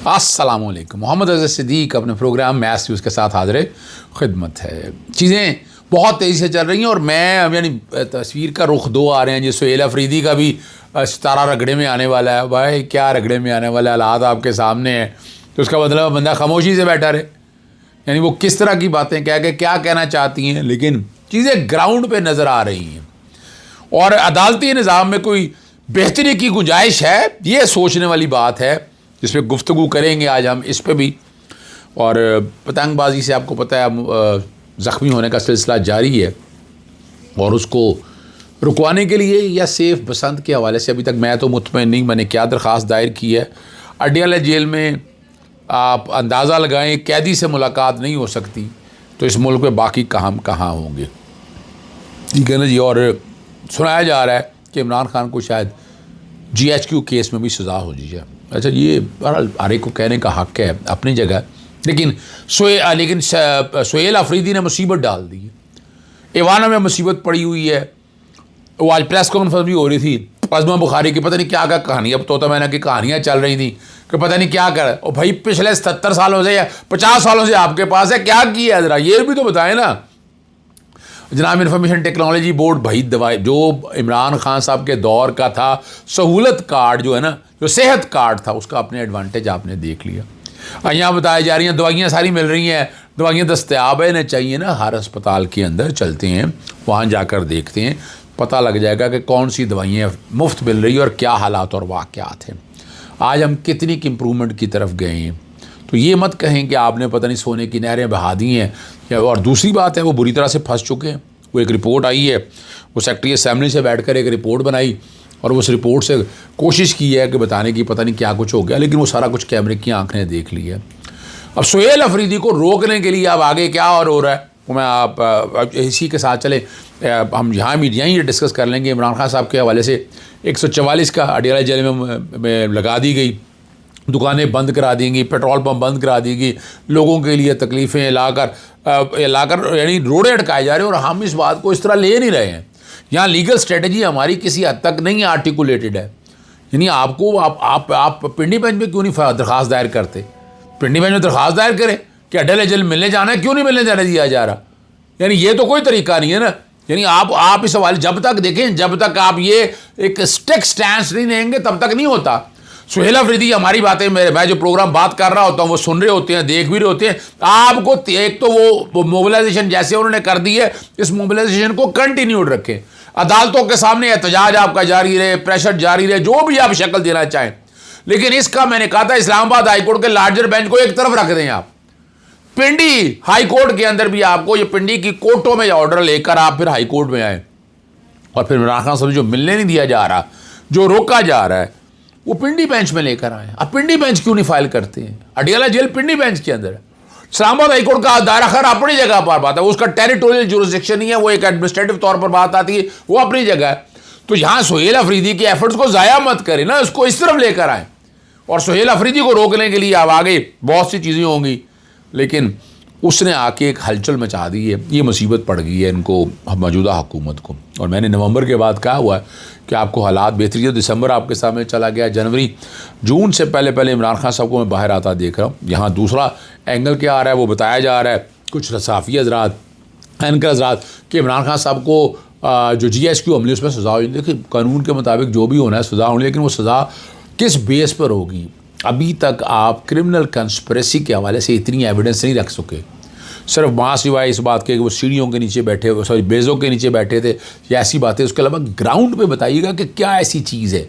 السلام علیکم. محمد اظہر صدیق اپنے پروگرام میس نیوز کے ساتھ حاضر خدمت ہے. چیزیں بہت تیزی سے چل رہی ہیں اور میں یعنی تصویر کا رخ دو آ رہے ہیں. جس سہیل افریدی کا بھی ستارہ رگڑے میں آنے والا ہے. بھائی کیا رگڑے میں آنے والا ہے, حالات آپ کے سامنے ہیں. تو اس کا مطلب بندہ خاموشی سے بیٹھا رہے, یعنی وہ کس طرح کی باتیں کہہ کے کیا کہنا چاہتی ہیں, لیکن چیزیں گراؤنڈ پہ نظر آ رہی ہیں. اور عدالتی نظام میں کوئی بہتری کی گنجائش ہے, یہ سوچنے والی بات ہے جس پہ گفتگو کریں گے آج ہم اس پہ بھی. اور پتنگ بازی سے آپ کو پتہ ہے زخمی ہونے کا سلسلہ جاری ہے, اور اس کو رکوانے کے لیے یا سیف بسنت کے حوالے سے ابھی تک میں تو مطمئن نہیں میں نے کیا درخواست دائر کی ہے. اڈیالہ جیل میں آپ اندازہ لگائیں قیدی سے ملاقات نہیں ہو سکتی, تو اس ملک میں باقی کہاں ہوں گے. ٹھیک ہے نا جی. اور سنایا جا رہا ہے کہ عمران خان کو شاید GHQ کیس میں بھی سزا ہو جائے. اچھا, یہ بہرحال ہر ایک کو کہنے کا حق ہے اپنی جگہ, لیکن سہیل افریدی نے مصیبت ڈال دی ہے. ایوانہ میں مصیبت پڑی ہوئی ہے. وہ آج پریس کانفرنس بھی ہو رہی تھی, عظمہ بخاری کی پتہ نہیں کیا کہانی, اب طوطا مینا کی کہانیاں چل رہی تھیں کہ پتہ نہیں کیا کر. اور بھائی پچھلے 70 سالوں سے یا 50 سالوں سے آپ کے پاس ہے, کیا کیا ہے ذرا یہ بھی تو بتائیں نا. جناب انفارمیشن ٹیکنالوجی بورڈ, بھائی دوائی جو عمران خان صاحب کے دور کا تھا سہولت کارڈ جو ہے نا, جو صحت کارڈ تھا, اس کا اپنے ایڈوانٹیج آپ نے دیکھ لیا. یہاں بتائی جا رہی ہیں دوائیاں ساری مل رہی ہیں, دوائیاں دستیاب ہیں, چاہیے نا ہر اسپتال کے اندر چلتے ہیں, وہاں جا کر دیکھتے ہیں, پتہ لگ جائے گا کہ کون سی دوائیاں مفت مل رہی ہیں اور کیا حالات اور واقعات ہیں. آج ہم کتنی امپرومنٹ کی طرف گئے ہیں. تو یہ مت کہیں کہ آپ نے پتہ نہیں سونے کی نہریں بہا دی ہیں. اور دوسری بات ہے وہ بری طرح سے پھنس چکے ہیں. وہ ایک رپورٹ آئی ہے, وہ سیکرٹری اسمبلی سے بیٹھ کر ایک رپورٹ بنائی اور اس رپورٹ سے کوشش کی ہے کہ بتانے کی پتہ نہیں کیا کچھ ہو گیا, لیکن وہ سارا کچھ کیمرے کی آنکھ نے دیکھ لی ہے. اب سہیل افریدی کو روکنے کے لیے اب آگے کیا اور ہو رہا ہے وہ میں آپ اسی کے ساتھ چلیں, ہم یہیں ڈسکس کر لیں گے. عمران خان صاحب کے حوالے سے 144 کا اڈیالہ جیل میں لگا دی گئی, دکانیں بند کرا دیں گی, پیٹرول پمپ بند کرا دی گئی, لوگوں کے لیے تکلیفیں لا کر یعنی روڑے اٹکائے جا رہے ہیں, اور ہم اس بات کو اس طرح لے نہیں رہے ہیں. یہاں لیگل اسٹریٹجی ہماری کسی حد تک نہیں آرٹیکولیٹڈ ہے. یعنی آپ کو آپ پنڈی بینچ میں کیوں نہیں درخواست دائر کرتے؟ پنڈی بینچ میں درخواست دائر کریں کہ اڈیالہ جیل ملنے جانا ہے, کیوں نہیں ملنے جانے دیا جا رہا؟ یعنی یہ تو کوئی طریقہ نہیں ہے نا. یعنی آپ اس حوالے جب تک دیکھیں, جب تک آپ یہ ایک اسٹیک سٹینس نہیں لیں گے تب تک نہیں ہوتا. سہیل افریدی ہماری باتیں میں جو پروگرام بات کر رہا ہوتا ہوں وہ سن رہے ہوتے ہیں, دیکھ بھی رہے ہوتے ہیں. آپ کو ایک تو وہ موبلائزیشن جیسے انہوں نے کر دی ہے, اس موبلائزیشن کو کنٹینیوڈ رکھیں. عدالتوں کے سامنے احتجاج آپ کا جاری رہے, پریشر جاری رہے, جو بھی آپ شکل دینا چاہیں. لیکن اس کا میں نے کہا تھا اسلام آباد ہائی کورٹ کے لارجر بینچ کو ایک طرف رکھ دیں. آپ پنڈی ہائی کورٹ کے اندر بھی آپ کو یہ پنڈی کی کورٹوں میں آرڈر لے کر آپ پھر ہائی کورٹ میں آئیں, اور پھر عمران خان صاحب جو ملنے نہیں دیا جا رہا, جو روکا جا رہا ہے, وہ پنڈی بینچ میں لے کر آئیں. اب پنڈی بینچ کیوں نہیں فائل کرتے ہیں؟ اڈیالہ جیل پنڈی بینچ کے اندر ہے. اسلام آباد ہائی کورٹ کا دائرہ خیر اپنی جگہ پر بات ہے, اس کا ٹیریٹوریل جورسڈکشن نہیں ہے, وہ ایک ایڈمنسٹریٹو طور پر بات آتی ہے, وہ اپنی جگہ ہے. تو یہاں سہیل افریدی کے ایفرٹس کو ضائع مت کریں نا, اس کو اس طرف لے کر آئیں. اور سہیل افریدی کو روکنے کے لیے اب آگے بہت سی چیزیں ہوں گی, لیکن اس نے آ کے ایک ہلچل مچا دی ہے. یہ مصیبت پڑ گئی ہے ان کو, موجودہ حکومت کو. اور میں نے نومبر کے بعد کہا ہوا ہے کہ آپ کو حالات بہتری ہے. دسمبر آپ کے سامنے چلا گیا, جنوری جون سے پہلے عمران خان صاحب کو میں باہر آتا دیکھ رہا ہوں. یہاں دوسرا اینگل کیا آ رہا ہے وہ بتایا جا رہا ہے کچھ صحافی حضرات, اینکر حضرات, کہ عمران خان صاحب کو جو GHQ عملی اس میں سزا ہوئی. دیکھیں قانون کے مطابق جو بھی ہونا ہے سزا ہونی, لیکن وہ سزا کس بیس پر ہوگی؟ ابھی تک آپ کرمنل کنسپریسی کے حوالے سے اتنی ایویڈنس نہیں رکھ سکے. صرف وہاں سوائے اس بات کے کہ وہ سیڑھیوں کے نیچے بیٹھے, بیزوں کے نیچے بیٹھے تھے, یا ایسی باتیں. اس کے علاوہ گراؤنڈ پہ بتائیے گا کہ کیا ایسی چیز ہے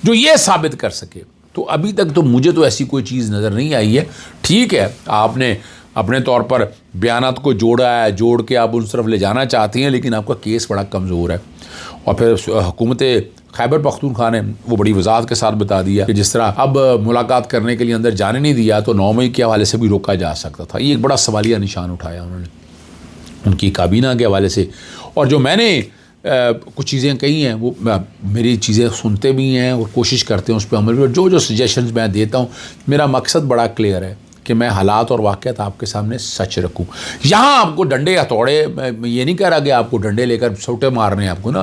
جو یہ ثابت کر سکے. تو ابھی تک تو مجھے تو ایسی کوئی چیز نظر نہیں آئی ہے. ٹھیک ہے, آپ نے اپنے طور پر بیانات کو جوڑا ہے, جوڑ کے آپ ان طرف لے جانا چاہتی ہیں, لیکن آپ کا کیس بڑا کمزور ہے. اور پھر حکومت خیبر پختونخوا نے وہ بڑی وضاحت کے ساتھ بتا دیا کہ جس طرح اب ملاقات کرنے کے لیے اندر جانے نہیں دیا تو 9 مئی کے حوالے سے بھی روکا جا سکتا تھا. یہ ایک بڑا سوالیہ نشان اٹھایا انہوں نے ان کی کابینہ کے حوالے سے. اور جو میں نے کچھ چیزیں کہی ہیں وہ میری چیزیں سنتے بھی ہیں اور کوشش کرتے ہیں اس پہ عمل بھی. جو سجیشنز میں دیتا ہوں, میرا مقصد بڑا کلیئر ہے کہ میں حالات اور واقعات آپ کے سامنے سچ رکھوں. یہاں آپ کو ڈنڈے ہتھوڑے, میں یہ نہیں کہہ رہا کہ آپ کو ڈنڈے لے کر سوٹے مارنے ہیں آپ کو, نہ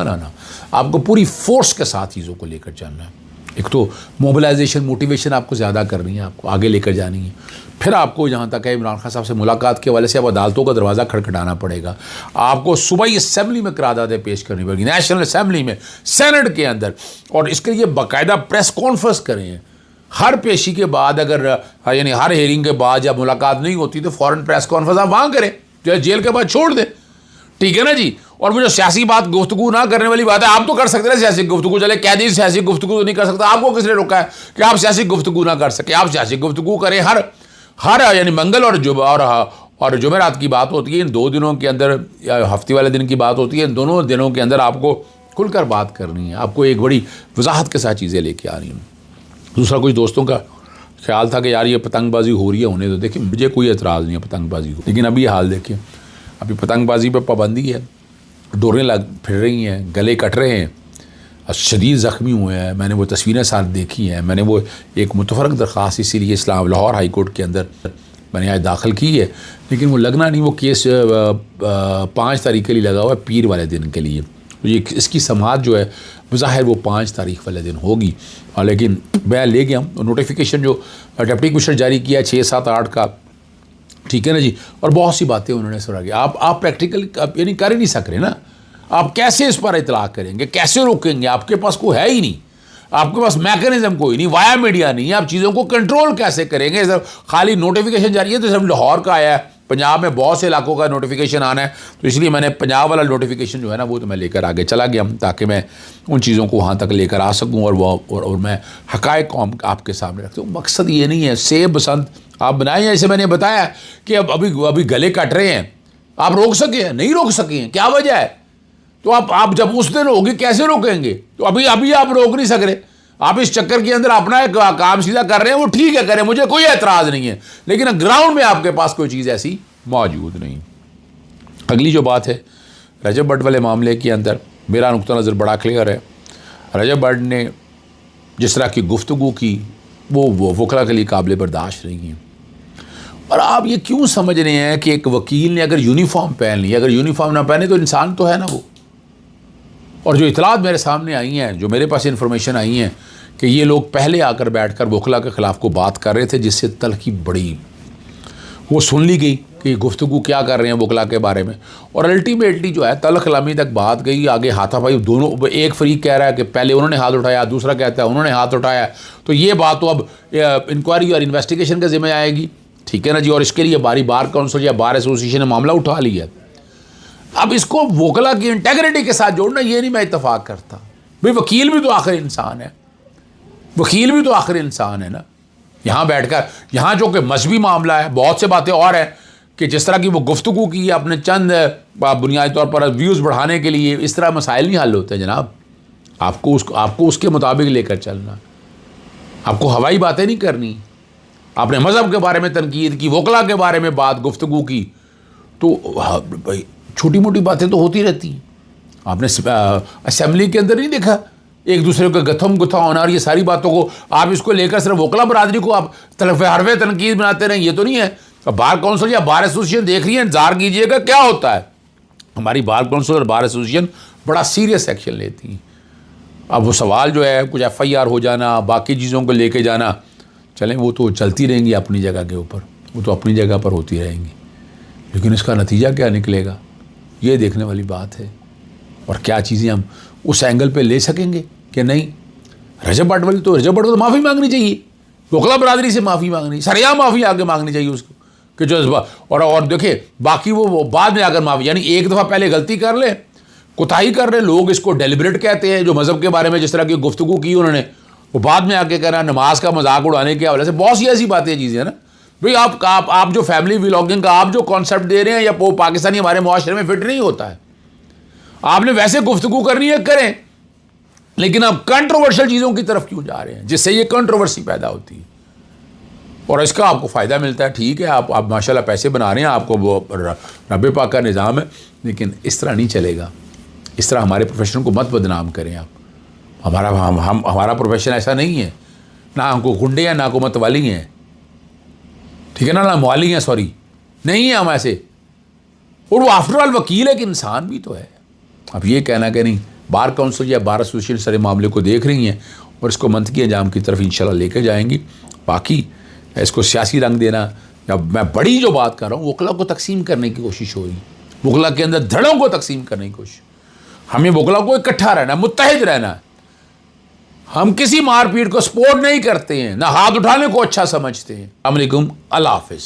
آپ کو پوری فورس کے ساتھ چیزوں کو لے کر چلنا ہے. ایک تو موبلائزیشن موٹیویشن آپ کو زیادہ کرنی ہے، آپ کو آگے لے کر جانی ہے. پھر آپ کو جہاں تک ہے عمران خان صاحب سے ملاقات کے حوالے سے اب عدالتوں کا دروازہ کھٹکھٹانا پڑے گا. آپ کو صوبائی اسمبلی میں قراردادیں پیش کرنی پڑے گی، نیشنل اسمبلی میں، سینٹ کے اندر، اور اس کے لیے باقاعدہ پریس کانفرنس کریں ہیں. ہر پیشی کے بعد اگر یعنی ہر ہیئرنگ کے بعد جب ملاقات نہیں ہوتی تو فوراً پریس کانفرنس آپ وہاں کریں، جو جیل کے بعد چھوڑ دیں. ٹھیک ہے نا جی. اور وہ جو سیاسی بات گفتگو نہ کرنے والی بات ہے، آپ تو کر سکتے ہیں سیاسی گفتگو، چلے قیدی سیاسی گفتگو تو نہیں کر سکتا، آپ کو کس نے روکا ہے کہ آپ سیاسی گفتگو نہ کر سکیں؟ آپ سیاسی گفتگو کریں. ہر یعنی منگل اور جمعرات کی بات ہوتی ہے، ان 2 دنوں کے اندر، یا ہفتے والے دن کی بات ہوتی ہے، ان دونوں دنوں کے اندر آپ کو کھل کر بات کرنی ہے، آپ کو ایک بڑی وضاحت کے ساتھ چیزیں لے کے آ رہی ہیں. دوسرا کچھ دوستوں کا خیال تھا کہ یار یہ پتنگ بازی ہو رہی ہے، ہونے تو دیکھیں مجھے کوئی اعتراض نہیں ہے پتنگ بازی ہو، لیکن ابھی یہ حال دیکھیں، ابھی پتنگ بازی پہ پابندی ہے، ڈوریں پھر رہی ہیں، گلے کٹ رہے ہیں، شدید زخمی ہوئے ہیں. میں نے وہ تصویریں ساتھ دیکھی ہیں. میں نے وہ ایک متفرق درخواست اسی لیے لاہور ہائی کورٹ کے اندر میں نے آج داخل کی ہے، لیکن وہ لگنا نہیں، وہ کیس 5 تاریخ کے لیے لگا ہوا ہے، پیر والے دن کے لیے. یہ اس کی سماعت جو ہے بظاہر وہ 5 تاریخ والے دن ہوگی. لیکن میں لے گیا ہوں نوٹیفیکیشن جو ڈپٹی کمشنر جاری کیا 6, 7, 8 کا. ٹھیک ہے نا جی. اور بہت سی باتیں انہوں نے سنا کہ آپ پریکٹیکل یعنی کر ہی نہیں سک رہے نا. آپ کیسے اس پر اطلاع کریں گے، کیسے روکیں گے؟ آپ کے پاس کوئی ہے ہی نہیں، آپ کے پاس میکینزم کوئی نہیں، وایا میڈیا نہیں ہے. آپ چیزوں کو کنٹرول کیسے کریں گے؟ خالی نوٹیفیکیشن جاری ہے تو صرف لاہور کا آیا ہے، پنجاب میں بہت سے علاقوں کا نوٹیفیکیشن آنا ہے، تو اس لیے میں نے پنجاب والا نوٹیفیکیشن جو ہے نا وہ تو میں لے کر آگے چلا گیا ہوں، تاکہ میں ان چیزوں کو وہاں تک لے کر آ سکوں اور میں حقائق کو آپ کے سامنے رکھتا ہوں. مقصد یہ نہیں ہے سیب بسنت آپ بنائیں، جیسے میں نے بتایا کہ ابھی گلے کٹ رہے ہیں، آپ روک سکے ہیں؟ نہیں روک سکے ہیں. کیا وجہ ہے؟ تو آپ جب اس دن ہوگی کیسے روکیں گے؟ تو ابھی آپ روک نہیں سک رہے. آپ اس چکر کے اندر اپنا ایک کام سیدھا کر رہے ہیں، وہ ٹھیک ہے کریں، مجھے کوئی اعتراض نہیں ہے، لیکن گراؤنڈ میں آپ کے پاس کوئی چیز ایسی موجود نہیں. اگلی جو بات ہے رجب بٹ والے معاملے کے اندر میرا نقطہ نظر بڑا کلیئر ہے. رجب بٹ نے جس طرح کی گفتگو کی وہ وکلا کے لیے قابل برداشت نہیں ہے. اور آپ یہ کیوں سمجھ رہے ہیں کہ ایک وکیل نے اگر یونیفارم پہن لی، اگر یونیفارم نہ پہنے تو انسان تو ہے نا وہ. اور جو اطلاعات میرے سامنے آئی ہیں، جو میرے پاس انفارمیشن آئی ہیں کہ یہ لوگ پہلے آ کر بیٹھ کر وکلا کے خلاف کو بات کر رہے تھے، جس سے تلخی بڑی وہ سن لی گئی کہ یہ گفتگو کیا کر رہے ہیں وکلا کے بارے میں. اور الٹیمیٹلی جو ہے تلخ کلامی تک بات گئی، آگے ہاتھا پائی دونوں. ایک فریق کہہ رہا ہے کہ پہلے انہوں نے ہاتھ اٹھایا، دوسرا کہتا ہے انہوں نے ہاتھ اٹھایا. تو یہ بات تو اب انکوائری اور انویسٹیگیشن کے ذمہ آئے گی. ٹھیک ہے نا جی. اور اس کے لیے بار کونسل یا بار ایسوسیشن نے معاملہ اٹھا لیا. اب اس کو وکلا کی انٹیگریٹی کے ساتھ جوڑنا یہ نہیں میں اتفاق کرتا. بھئی وکیل بھی تو آخر انسان ہے، وکیل بھی تو آخر انسان ہے نا. یہاں بیٹھ کر یہاں جو کہ مذہبی معاملہ ہے، بہت سے باتیں اور ہیں کہ جس طرح کی وہ گفتگو کی اپنے چند بنیادی طور پر ویوز بڑھانے کے لیے، اس طرح مسائل نہیں حل ہوتے جناب. آپ کو اس کے مطابق لے کر چلنا، آپ کو ہوائی باتیں نہیں کرنی. آپ نے مذہب کے بارے میں تنقید کی، وکلا کے بارے میں بات گفتگو کی، تو بھائی چھوٹی موٹی باتیں تو ہوتی رہتی ہیں. آپ نے اسمبلی کے اندر نہیں دیکھا ایک دوسرے کو گتھم گتھا ہونا، اور یہ ساری باتوں کو آپ اس کو لے کر صرف وکلا برادری کو آپ حرف تنقید بناتے رہیں. یہ تو نہیں ہے. بار کونسل یا بار ایسوسیشن دیکھ رہی ہے، انتظار کیجئے گا کیا ہوتا ہے. ہماری بار کونسل اور بار ایسوسیشن بڑا سیریس ایکشن لیتی ہیں. اب وہ سوال جو ہے کچھ FIR ہو جانا، باقی چیزوں کو لے کے جانا، چلیں وہ تو چلتی رہیں گی اپنی جگہ کے اوپر، وہ تو اپنی جگہ پر ہوتی رہیں گی، لیکن اس کا نتیجہ کیا نکلے گا یہ دیکھنے والی بات ہے. اور کیا چیزیں ہم اس اینگل پہ لے سکیں گے کہ نہیں. رجب بٹ کو تو معافی مانگنی چاہیے، وکلا برادری سے معافی مانگنی، سریعام معافی آگے مانگنی چاہیے اس کو کہ جو اور دیکھیں باقی وہ بعد میں آ کر معافی، یعنی ایک دفعہ پہلے غلطی کر لیں، کوتاہی کر لیں. لوگ اس کو ڈیلیبریٹ کہتے ہیں جو مذہب کے بارے میں جس طرح کی گفتگو کی انہوں نے، وہ بعد میں آ کے کہنا نماز کا مذاق اڑانے کے حوالے سے بہت سی ایسی باتیں چیزیں ہیں نا. بھئی آپ جو فیملی ولاگنگ کا آپ جو کانسیپٹ دے رہے ہیں یا وہ پاکستانی ہمارے معاشرے میں فٹ نہیں ہوتا ہے. آپ نے ویسے گفتگو کرنی ہے کریں، لیکن آپ کنٹروورشل چیزوں کی طرف کیوں جا رہے ہیں جس سے یہ کنٹروورسی پیدا ہوتی ہے اور اس کا آپ کو فائدہ ملتا ہے. ٹھیک ہے آپ ماشاءاللہ پیسے بنا رہے ہیں، آپ کو وہ رب پاک کا نظام ہے، لیکن اس طرح نہیں چلے گا. اس طرح ہمارے پروفیشن کو مت بدنام کریں آپ. ہمارا پروفیشن ایسا نہیں ہے، نہ ہم کو گنڈے ہیں، نہ کو متوالی ہیں، ٹھیک ہے نا، نہ موالی ہیں، سوری نہیں ہیں ہم ایسے. اور وہ آفٹر آل وکیل ایک انسان بھی تو ہے. اب یہ کہنا کہ نہیں بار کونسل یا بار ایسوسیشن سارے معاملے کو دیکھ رہی ہیں اور اس کو منطقی انجام کی طرف انشاءاللہ لے کے جائیں گی. باقی اس کو سیاسی رنگ دینا، یا میں بڑی جو بات کر رہا ہوں وکلا کو تقسیم کرنے کی کوشش ہو رہی ہے، وکلا کے اندر دھڑوں کو تقسیم کرنے کی کوشش. ہمیں وکلا کو اکٹھا رہنا ہے، متحد رہنا ہے. ہم کسی مار پیٹ کو سپورٹ نہیں کرتے ہیں، نہ ہاتھ اٹھانے کو اچھا سمجھتے ہیں. السلام علیکم، اللہ حافظ.